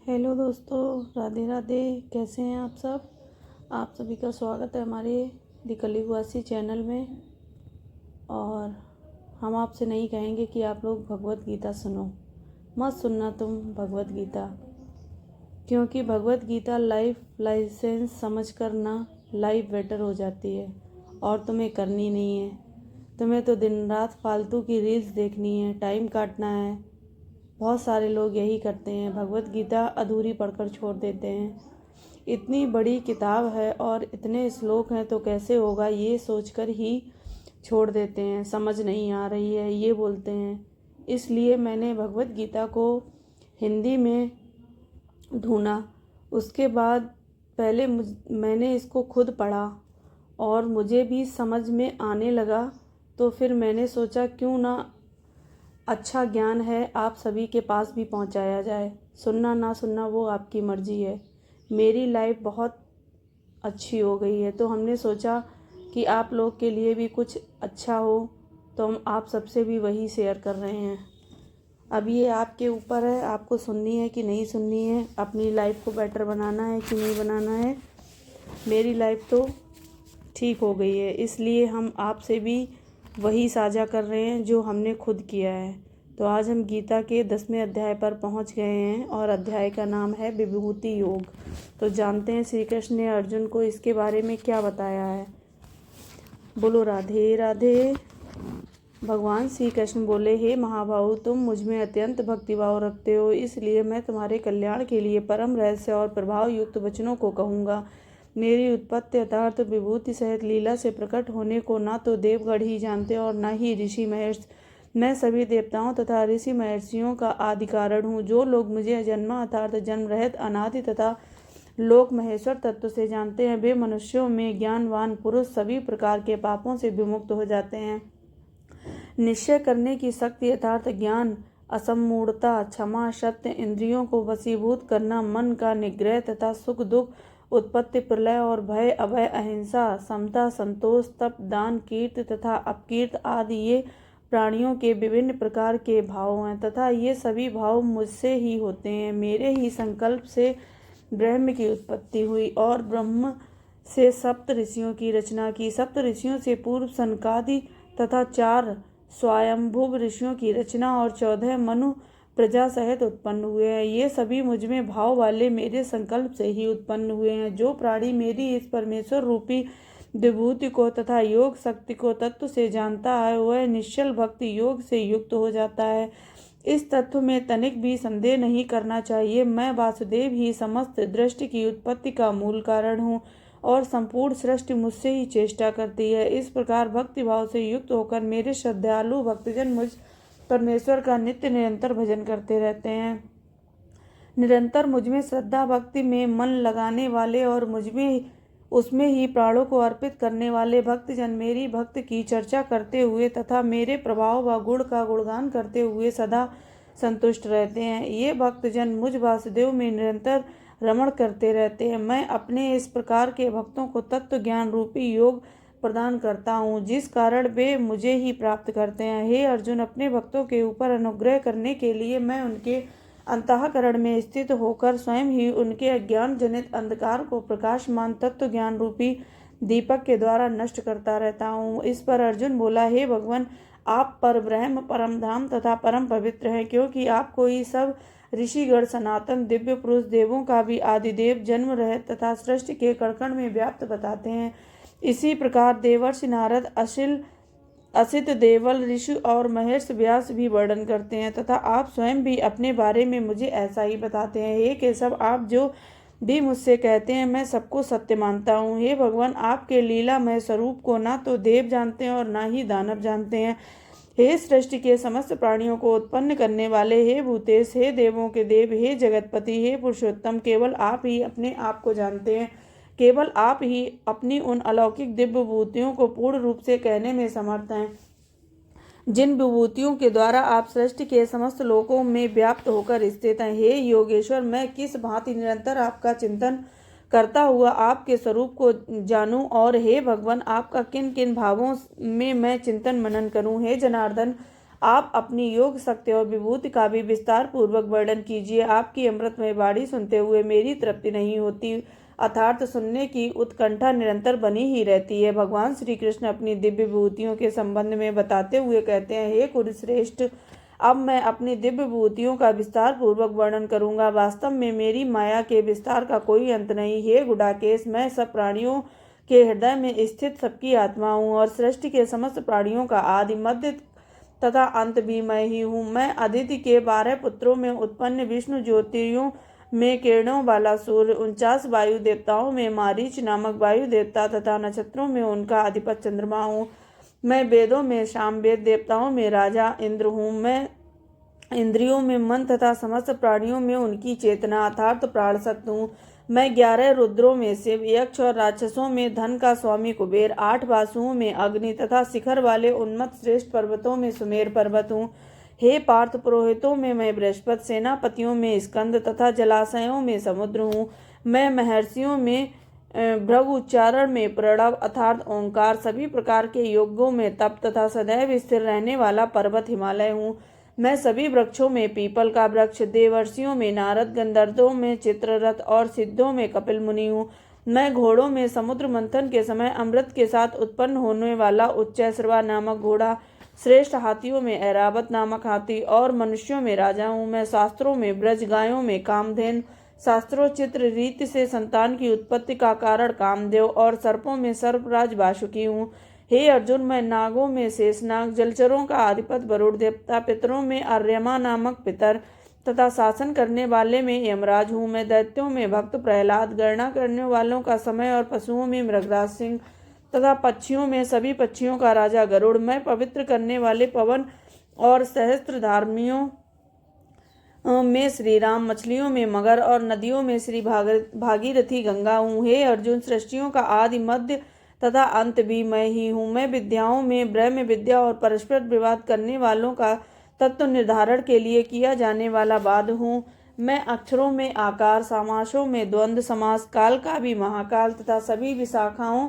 Hello दोस्तों, राधे राधे। कैसे हैं आप सब? आप सभी का स्वागत है हमारे द कलियुगवासी चैनल में। और हम आपसे नहीं कहेंगे कि आप लोग भगवत गीता सुनो, मत सुनना तुम भगवत गीता, क्योंकि भगवत गीता लाइफ लाइसेंस समझ कर ना लाइफ बेटर हो जाती है और तुम्हें करनी नहीं है। तुम्हें तो दिन रात फालतू की रील्स देखनी है, टाइम काटना है। बहुत सारे लोग यही करते हैं, भगवत गीता अधूरी पढ़कर छोड़ देते हैं। इतनी बड़ी किताब है और इतने श्लोक हैं तो कैसे होगा ये सोचकर ही छोड़ देते हैं। समझ नहीं आ रही है ये बोलते हैं। इसलिए मैंने भगवत गीता को हिंदी में ढूंढा। उसके बाद पहले मैंने इसको खुद पढ़ा और मुझे भी समझ में आने लगा। तो फिर मैंने सोचा क्यों ना अच्छा ज्ञान है आप सभी के पास भी पहुंचाया जाए। सुनना ना सुनना वो आपकी मर्जी है। मेरी लाइफ बहुत अच्छी हो गई है तो हमने सोचा कि आप लोग के लिए भी कुछ अच्छा हो, तो हम आप सबसे भी वही शेयर कर रहे हैं। अब ये आपके ऊपर है, आपको सुननी है कि नहीं सुननी है, अपनी लाइफ को बेटर बनाना है कि नहीं बनाना है। मेरी लाइफ तो ठीक हो गई है, इसलिए हम आपसे भी वही साझा कर रहे हैं जो हमने खुद किया है। तो आज हम गीता के 10वें अध्याय पर पहुंच गए हैं और अध्याय का नाम है विभूति योग। तो जानते हैं श्री कृष्ण ने अर्जुन को इसके बारे में क्या बताया है। बोलो राधे राधे। भगवान श्री कृष्ण बोले, हे महाबाहु, तुम मुझ में अत्यंत भक्तिभाव रखते हो, इसलिए मैं तुम्हारे कल्याण के लिए परम रहस्य और प्रभाव युक्त वचनों को कहूँगा। मेरी उत्पत्ति यथार्थ विभूति सहित लीला से प्रकट होने को ना तो देवगढ़ ही जानते और न ही ऋषि महर्षि। मैं सभी देवताओं तथा ऋषि महर्षियों का आदि कारण हूँ। जो लोग मुझे जन्मा अर्थात जन्म रहित अनादि तथा लोक महेश्वर तत्व से जानते हैं, वे मनुष्यों में ज्ञानवान पुरुष सभी प्रकार के पापों से विमुक्त हो जाते हैं। निश्चय करने की शक्ति, यथार्थ ज्ञान, असमूढ़ता, क्षमा, सत्य, इंद्रियों को वशीभूत करना, मन का निग्रह तथा सुख दुख, उत्पत्ति प्रलय और भय, अभय, अहिंसा, समता, संतोष, तप, दान, कीर्ति तथा अपकीर्ति आदि ये प्राणियों के विभिन्न प्रकार के भाव हैं तथा ये सभी भाव मुझसे ही होते हैं। मेरे ही संकल्प से ब्रह्म की उत्पत्ति हुई और ब्रह्म से सप्त ऋषियों की रचना की। सप्त ऋषियों से पूर्व सनकादि तथा 4 स्वयंभुव ऋषियों की रचना और 14 मनु प्रजा सहित उत्पन्न हुए हैं। ये सभी मुझ में भाव वाले मेरे संकल्प से ही उत्पन्न हुए हैं। जो प्राणी मेरी इस परमेश्वर रूपी विभूति को तथा योग शक्ति को तत्व से जानता है, वह निश्चल भक्ति योग से युक्त हो जाता है। इस तत्व में तनिक भी संदेह नहीं करना चाहिए। मैं वासुदेव ही समस्त दृष्टि की उत्पत्ति का मूल कारण हूँ और संपूर्ण सृष्टि मुझसे ही चेष्टा करती है। इस प्रकार भक्ति भाव से युक्त होकर मेरे श्रद्धालु भक्तजन मुझ परमेश्वर का नित्य निरंतर भजन करते रहते हैं। निरंतर मुझ में श्रद्धा भक्ति में मन लगाने वाले और मुझ में उसमें ही प्राणों को अर्पित करने वाले भक्तजन मेरी भक्त की चर्चा करते हुए तथा मेरे प्रभाव व गुण का गुणगान करते हुए सदा संतुष्ट रहते हैं। ये भक्तजन मुझ वासुदेव में निरंतर रमण करते रहते हैं। मैं अपने इस प्रकार के भक्तों को तत्व ज्ञान रूपी योग प्रदान करता हूँ, जिस कारण वे मुझे ही प्राप्त करते हैं। हे अर्जुन, अपने भक्तों के ऊपर अनुग्रह करने के लिए मैं उनके अंतःकरण में स्थित होकर स्वयं ही उनके अज्ञान जनित अंधकार को प्रकाशमान तत्व ज्ञान रूपी दीपक के द्वारा नष्ट करता रहता हूँ। इस पर अर्जुन बोला, हे भगवान, आप पर ब्रह्म, परम धाम तथा परम पवित्र हैं, क्योंकि आपको ही सब ऋषिगण, सनातन दिव्य पुरुष, देवों का भी आदिदेव, जन्म रहित तथा सृष्टि के कण में व्याप्त बताते हैं। इसी प्रकार देवर्षि नारद, असित देवल, ऋषि और महर्षि व्यास भी वर्णन करते हैं तथा आप स्वयं भी अपने बारे में मुझे ऐसा ही बताते हैं। हे केशव, आप जो भी मुझसे कहते हैं मैं सबको सत्य मानता हूँ। हे भगवान, आपके लीलामय स्वरूप को ना तो देव जानते हैं और ना ही दानव जानते हैं। हे सृष्टि के समस्त प्राणियों को उत्पन्न करने वाले, हे भूतेश, हे देवों के देव, हे जगतपति, हे पुरुषोत्तम, केवल आप ही अपने आप को जानते हैं। केवल आप ही अपनी उन अलौकिक दिव्य विभूतियों को पूर्ण रूप से कहने में समर्थ हैं, जिन विभूतियों के द्वारा आप सृष्टि के समस्त लोकों में व्याप्त होकर स्थित हैं। हे योगेश्वर, मैं किस भांति निरंतर आपका चिंतन करता हुआ आपके स्वरूप को जानूं और हे भगवान, आपका किन किन भावों में मैं चिंतन मनन करूं। हे जनार्दन, आप अपनी योग शक्ति और विभूति का भी विस्तार पूर्वक वर्णन कीजिए। आपकी अमृतमय वाणी सुनते हुए मेरी तृप्ति नहीं होती, अर्थात सुनने की उत्कंठा निरंतर बनी ही रहती है। भगवान श्री कृष्ण अपनी दिव्य विभूतियों के संबंध में बताते हुए कहते हैं, हे कुरुश्रेष्ठ, अब मैं अपनी दिव्य विभूतियों का विस्तार पूर्वक वर्णन करूंगा। वास्तव में मेरी माया के विस्तार का कोई अंत नहीं। हे गुडाकेश, मैं सब प्राणियों के हृदय में स्थित सबकी आत्मा हूँ और सृष्टि के समस्त प्राणियों का आदि मध्य तथा अंत भी मैं ही हूँ। मैं अदिति के 12 पुत्रों में उत्पन्न विष्णु, ज्योतियों में किरणों वाला सूर्य, 49 वायु देवताओं में मारीच नामक वायु देवता तथा नक्षत्रों में उनका अधिपति चंद्रमा हूँ। मैं वेदों में सामवेद, देवताओं में राजा इंद्र हूँ। मैं इंद्रियों में मन तथा समस्त प्राणियों में उनकी चेतना अर्थात प्राण सत्य हूँ। मैं 11 रुद्रों में शिव, यक्ष और राक्षसों में धन का स्वामी कुबेर, 8 वासुओं में अग्नि तथा शिखर वाले उन्मत्त श्रेष्ठ पर्वतों में सुमेर पर्वत हूँ। हे पार्थ, पुरोहितों में मैं बृहस्पति, सेनापतियों में स्कंद तथा जलाशयों में समुद्र हूँ। मैं महर्षियों में भृगु, उच्चारण में प्रणव अर्थात ओंकार, सभी प्रकार के योगों में तप तथा सदैव स्थिर रहने वाला पर्वत हिमालय हूँ। मैं सभी वृक्षों में पीपल का वृक्ष, देवर्षियों में नारद, गंधर्वों में चित्ररथ और सिद्धों में कपिल मुनि हूँ। मैं घोड़ों में समुद्र मंथन के समय अमृत के साथ उत्पन्न होने वाला उच्चैश्रवा नामक घोड़ा, श्रेष्ठ हाथियों में ऐरावत नामक हाथी और मनुष्यों में राजा हूँ। मैं शास्त्रों में ब्रज, गायों में कामधेनु, शास्त्रोचित्र रीति से संतान की उत्पत्ति का कारण कामदेव और सर्पों में सर्पराज वासुकी हूँ। हे अर्जुन, मैं नागों में शेषनाग, जलचरों का अधिपति वरुण देवता, पितरों में अर्यमा नामक पितर तथा शासन करने वाले में यमराज हूँ। मैं दैत्यों में भक्त प्रहलाद, गणना करने वालों का समय और पशुओं में मृगराज सिंह तथा पक्षियों में सभी पक्षियों का राजा गरुड़। मैं पवित्र करने वाले पवन और सहस्त्रधार्मियों में श्री राम, मछलियों में मगर और नदियों में श्री भागीरथी गंगा हूँ। हे अर्जुन, सृष्टियों का आदि मध्य तथा अंत भी मैं ही हूँ। मैं विद्याओं में ब्रह्म विद्या और परस्पर विवाद करने वालों का तत्व निर्धारण के लिए किया जाने वाला वाद हूँ। मैं अक्षरों में आकार, समासों में द्वंद्व समास, काल का भी महाकाल तथा सभी विशाखाओं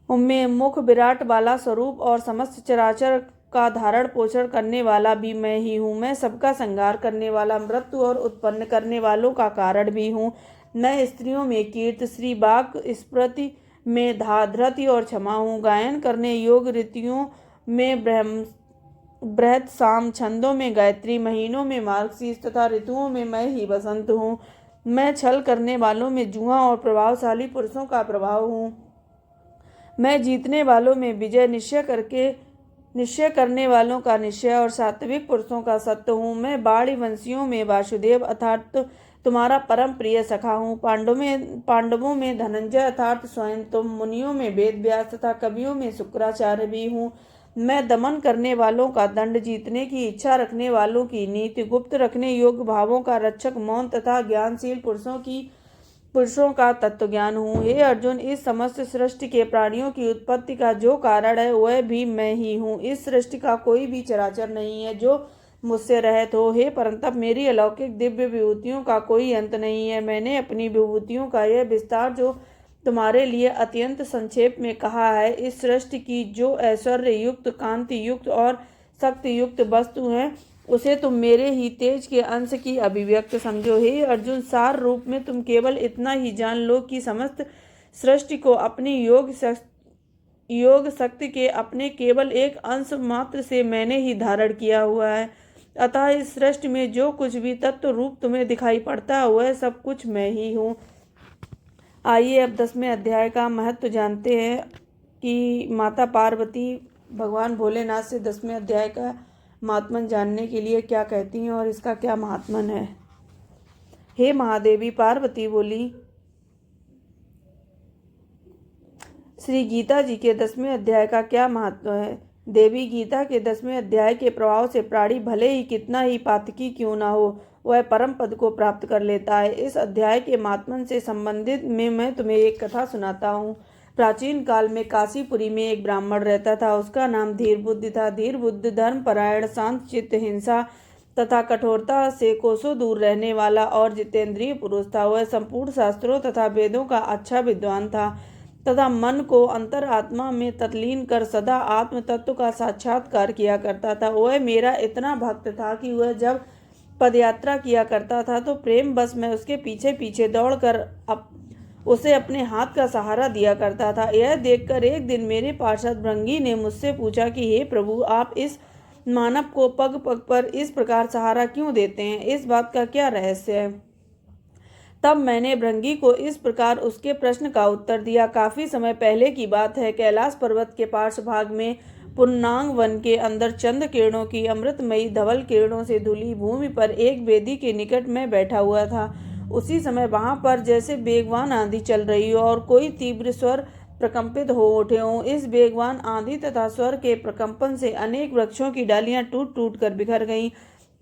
में मुख विराट वाला स्वरूप और समस्त चराचर का धारण पोषण करने वाला भी मैं ही हूँ। मैं सबका संहार करने वाला, मृत्यु और उत्पन्न करने वालों का कारण भी हूँ। मैं स्त्रियों में कीर्ति, श्री बाक स्मृति में धृति और क्षमा हूँ। गायन करने योग रीतियों में बृहत साम, छंदों में गायत्री, महीनों में मार्गशीर्ष तथा ऋतुओं में मैं ही बसंत हूँ। मैं छल करने वालों में जुआ और प्रभावशाली पुरुषों का प्रभाव हूँ। मैं जीतने वालों में विजय, निश्चय करने वालों का निश्चय और सात्विक पुरुषों का सत्य हूँ। मैं बाणी वंशियों में वासुदेव अर्थात तुम्हारा परम प्रिय सखा हूँ। पांडवों में धनंजय अर्थात स्वयं तुम, मुनियों में वेद व्यास तथा कवियों में शुक्राचार्य भी हूँ। मैं दमन करने वालों का दंड, जीतने की इच्छा रखने वालों की नीति, गुप्त रखने योग्य भावों का रक्षक मौन तथा ज्ञानशील पुरुषों का तत्व ज्ञान हूँ। हे अर्जुन, इस समस्त सृष्टि के प्राणियों की उत्पत्ति का जो कारण है वह भी मैं ही हूँ। इस सृष्टि का कोई भी चराचर नहीं है जो मुझसे रहित हो। हे परंतप, मेरी अलौकिक दिव्य विभूतियों का कोई अंत नहीं है। मैंने अपनी विभूतियों का यह विस्तार जो तुम्हारे लिए अत्यंत संक्षेप में कहा है, इस सृष्टि की जो ऐश्वर्य युक्त, कांति युक्त और शक्ति युक्त वस्तु है, उसे तुम मेरे ही तेज के अंश की अभिव्यक्त समझो। हे अर्जुन, सार रूप में तुम केवल इतना ही जान लो कि समस्त सृष्टि को अपनी योग शक्ति के अपने केवल एक अंश मात्र से मैंने ही धारण किया हुआ है। अतः इस सृष्टि में जो कुछ भी तत्व रूप तुम्हें दिखाई पड़ता है वह सब कुछ मैं ही हूँ। आइए अब 10वें अध्याय का महत्व जानते हैं कि माता पार्वती भगवान भोलेनाथ से 10वें अध्याय का महात्मन जानने के लिए क्या कहती हैं और इसका क्या महात्मन है। हे महादेवी, पार्वती बोली, श्री गीता जी के 10वें अध्याय का क्या महत्व है। देवी, गीता के 10वें अध्याय के प्रभाव से प्राणी भले ही कितना ही पातकी क्यों ना हो, वह परम पद को प्राप्त कर लेता है। इस अध्याय के महात्मन से संबंधित में मैं तुम्हें एक कथा सुनाता हूँ। प्राचीन काल में काशीपुरी में एक ब्राह्मण रहता था। उसका नाम धीर बुद्धि था। धीर बुद्धि धर्मपरायण, शांत चित्त, हिंसा तथा कठोरता से कोसों दूर रहने वाला और जितेंद्रिय पुरुष था। वह संपूर्ण शास्त्रों तथा वेदों का अच्छा विद्वान था। तथा मन को अंतरात्मा में तल्लीन कर सदा आत्म तत्व का साक्षात्कार किया करता था। वह मेरा इतना भक्त था कि वह जब पदयात्रा किया करता था तो प्रेम बस मैं उसके पीछे पीछे दौड़कर उसे अपने हाथ का सहारा दिया करता था। यह देखकर एक दिन मेरे पार्षद भृंगी ने मुझसे पूछा कि हे प्रभु, आप इस मानव को पग पग पर इस प्रकार सहारा क्यों देते हैं? इस बात का क्या रहस्य है? तब मैंने भृंगी को इस प्रकार उसके प्रश्न का उत्तर दिया। काफी समय पहले की बात है। कैलाश पर्वत के पार्श्व भाग में पुन्नांग वन के अंदर चंद किरणों की अमृतमयी धवल किरणों से धुली भूमि पर एक वेदी के निकट में बैठा हुआ था। उसी समय वहां पर जैसे बेगवान आंधी चल रही हो और कोई तीव्र स्वर प्रकंपित हो उठे हों। इस बेगवान आंधी तथा स्वर के प्रकंपन से अनेक वृक्षों की डालियां टूट टूट कर बिखर गईं।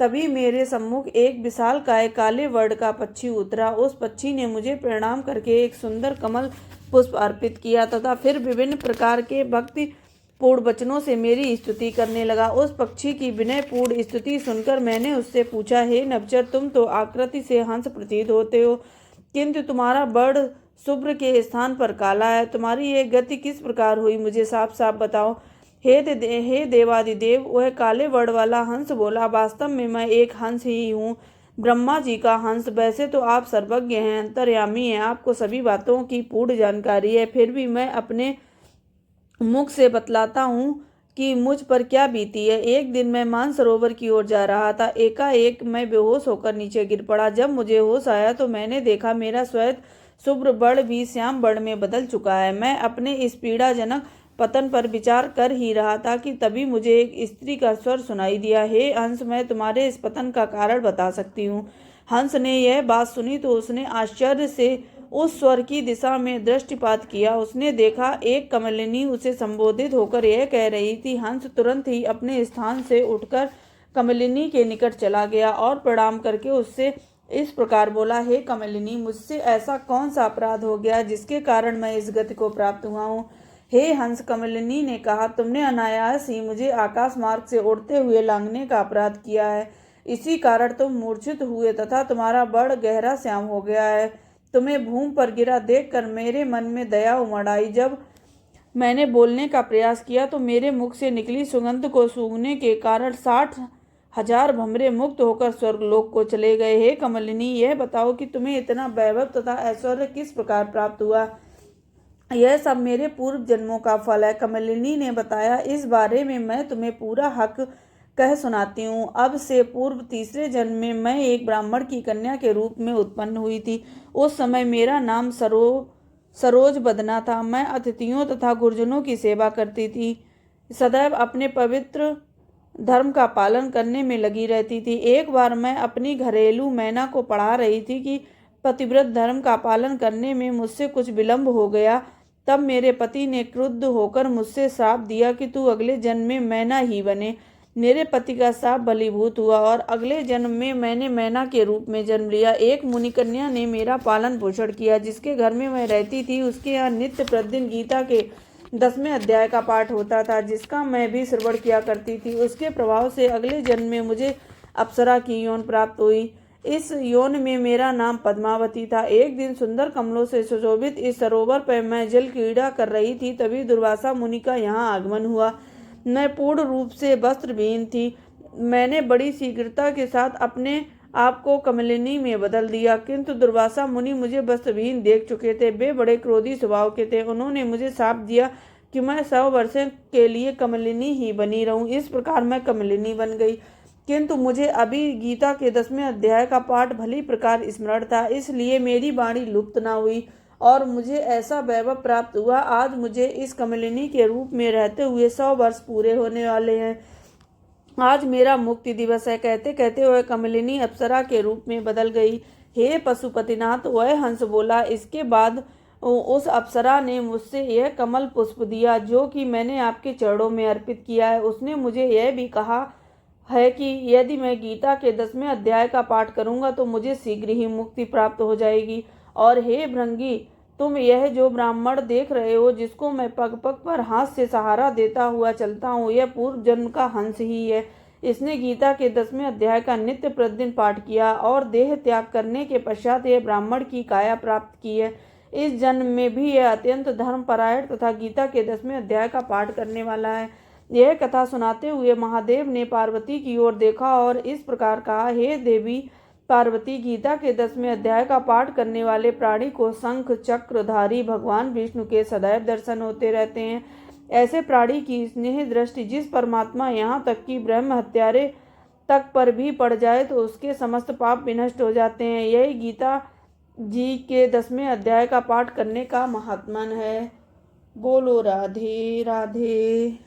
तभी मेरे सम्मुख एक विशालकाय काले वर्ण का पक्षी उतरा। उस पक्षी ने मुझे प्रणाम करके एक सुंदर कमल पुष्प अर्पित किया तथा फिर विभिन्न प्रकार के भक्ति पूर्ण वचनों से मेरी स्तुति करने लगा। उस पक्षी की विनयपूर्ण स्तुति सुनकर मैंने उससे पूछा, हे नभचर, तुम तो आकृति से हंस प्रतीत होते हो, किंतु तुम्हारा बड़ शुभ्र के स्थान पर काला है। तुम्हारी यह गति किस प्रकार हुई? मुझे साफ साफ बताओ। हे देवादिदेव, वह काले वर्ण वाला हंस बोला, वास्तव में मैं एक हंस ही हूँ, ब्रह्मा जी का हंस। वैसे तो आप सर्वज्ञ हैं, अंतर्यामी हैं, आपको सभी बातों की पूर्ण जानकारी है, फिर भी मैं अपने मुख से बतलाता हूँ कि मुझ पर क्या बीती है। एक दिन मैं मानसरोवर की ओर जा रहा था। एकाएक मैं बेहोश होकर नीचे गिर पड़ा। जब मुझे होश आया तो मैंने देखा मेरा श्वेत शुभ्र वर्ण भी श्याम वर्ण में बदल चुका है। मैं अपने इस पीड़ाजनक पतन पर विचार कर ही रहा था कि तभी मुझे एक स्त्री का स्वर सुनाई दिया, हे हंस, मैं तुम्हारे इस पतन का कारण बता सकती हूँ। हंस ने यह बात सुनी तो उसने आश्चर्य से उस स्वर की दिशा में दृष्टिपात किया। उसने देखा एक कमलिनी उसे संबोधित होकर यह कह रही थी। हंस तुरंत ही अपने स्थान से उठकर कमलिनी के निकट चला गया और प्रणाम करके उससे इस प्रकार बोला, हे कमलिनी, मुझसे ऐसा कौन सा अपराध हो गया जिसके कारण मैं इस गति को प्राप्त हुआ हूँ? हे हंस, कमलिनी ने कहा, तुमने अनायास ही मुझे आकाश मार्ग से उड़ते हुए लांघने का अपराध किया है। इसी कारण तुम मूर्छित हुए तथा तुम्हारा बड़ गहरा श्याम हो गया है। तुम्हें भूमि पर गिरा देखकर मेरे मन में दया उमड़ आई। जब मैंने बोलने का प्रयास किया तो मेरे मुख से निकली सुगंध को सूंघने के कारण 60,000 भंवरे मुक्त होकर स्वर्गलोक को चले गए। हे कमलिनी, यह बताओ कि तुम्हें इतना वैभव तथा ऐश्वर्य किस प्रकार प्राप्त हुआ? यह सब मेरे पूर्व जन्मों का फल है। कमलिनी ने बताया, इस बारे में मैं तुम्हें पूरा हक कह सुनाती हूँ। अब से पूर्व तीसरे जन्म में मैं एक ब्राह्मण की कन्या के रूप में उत्पन्न हुई थी। उस समय मेरा नाम सरोज बदना था। मैं अतिथियों तथा गुरुजनों की सेवा करती थी, सदैव अपने पवित्र धर्म का पालन करने में लगी रहती थी। एक बार मैं अपनी घरेलू मैना को पढ़ा रही थी कि पतिव्रत धर्म का पालन करने में मुझसे कुछ विलंब हो गया। तब मेरे पति ने क्रुद्ध होकर मुझसे श्राप दिया कि तू अगले जन्म में मैना ही बने। मेरे पति का श्राप फलीभूत हुआ और अगले जन्म में मैंने मैना के रूप में जन्म लिया। एक मुनिकन्या ने मेरा पालन पोषण किया। जिसके घर में मैं रहती थी उसके यहाँ नित्य प्रतिदिन गीता के 10वें अध्याय का पाठ होता था, जिसका मैं भी श्रवण किया करती थी। उसके प्रभाव से अगले जन्म में मुझे अप्सरा की यौन प्राप्त हुई। इस यौन में मेरा नाम पद्मावती था। एक दिन सुंदर कमलों से सुशोभित इस सरोवर पर मैं जल क्रीड़ा कर रही थी, तभी दुर्वासा मुनि का यहाँ आगमन हुआ। मैं पूर्ण रूप से वस्त्रविहीन थी। मैंने बड़ी शीघ्रता के साथ अपने आप को कमलिनी में बदल दिया, किंतु दुर्वासा मुनि मुझे वस्त्रविहीन देख चुके थे। वे बड़े क्रोधी स्वभाव के थे। उन्होंने मुझे शाप दिया कि मैं 100 वर्षों के लिए कमलिनी ही बनी रहूं। इस प्रकार मैं कमलिनी बन गई, किंतु मुझे अभी गीता के 10वें अध्याय का पाठ भली प्रकार स्मरण था, इसलिए मेरी वाणी लुप्त न हुई और मुझे ऐसा वैभव प्राप्त हुआ। आज मुझे इस कमलिनी के रूप में रहते हुए 100 वर्ष पूरे होने वाले हैं। आज मेरा मुक्ति दिवस है। कहते कहते वह कमलिनी अप्सरा के रूप में बदल गई। हे पशुपतिनाथ, वह हंस बोला। इसके बाद उस अप्सरा ने मुझसे यह कमल पुष्प दिया जो कि मैंने आपके चरणों में अर्पित किया है। उसने मुझे यह भी कहा है कि यदि मैं गीता के 10वें अध्याय का पाठ करूंगा तो मुझे शीघ्र ही मुक्ति प्राप्त हो जाएगी। और हे भृंगी, तुम यह जो ब्राह्मण देख रहे हो, जिसको मैं पग पग पर हाथ से सहारा देता हुआ चलता हूँ, यह पूर्व जन्म का हंस ही है। इसने गीता के 10वें अध्याय का नित्य प्रतिदिन पाठ किया और देह त्याग करने के पश्चात यह ब्राह्मण की काया प्राप्त की है। इस जन्म में भी यह अत्यंत धर्मपरायण तथा गीता के 10वें अध्याय का पाठ करने वाला है। यह कथा सुनाते हुए महादेव ने पार्वती की ओर देखा और इस प्रकार कहा, हे देवी पार्वती, गीता के 10वें अध्याय का पाठ करने वाले प्राणी को शंख चक्रधारी भगवान विष्णु के सदैव दर्शन होते रहते हैं। ऐसे प्राणी की स्नेह दृष्टि जिस परमात्मा यहाँ तक कि ब्रह्म हत्यारे तक पर भी पड़ जाए तो उसके समस्त पाप विनष्ट हो जाते हैं। यही गीता जी के 10वें अध्याय का पाठ करने का महात्म्य है। बोलो राधे राधे।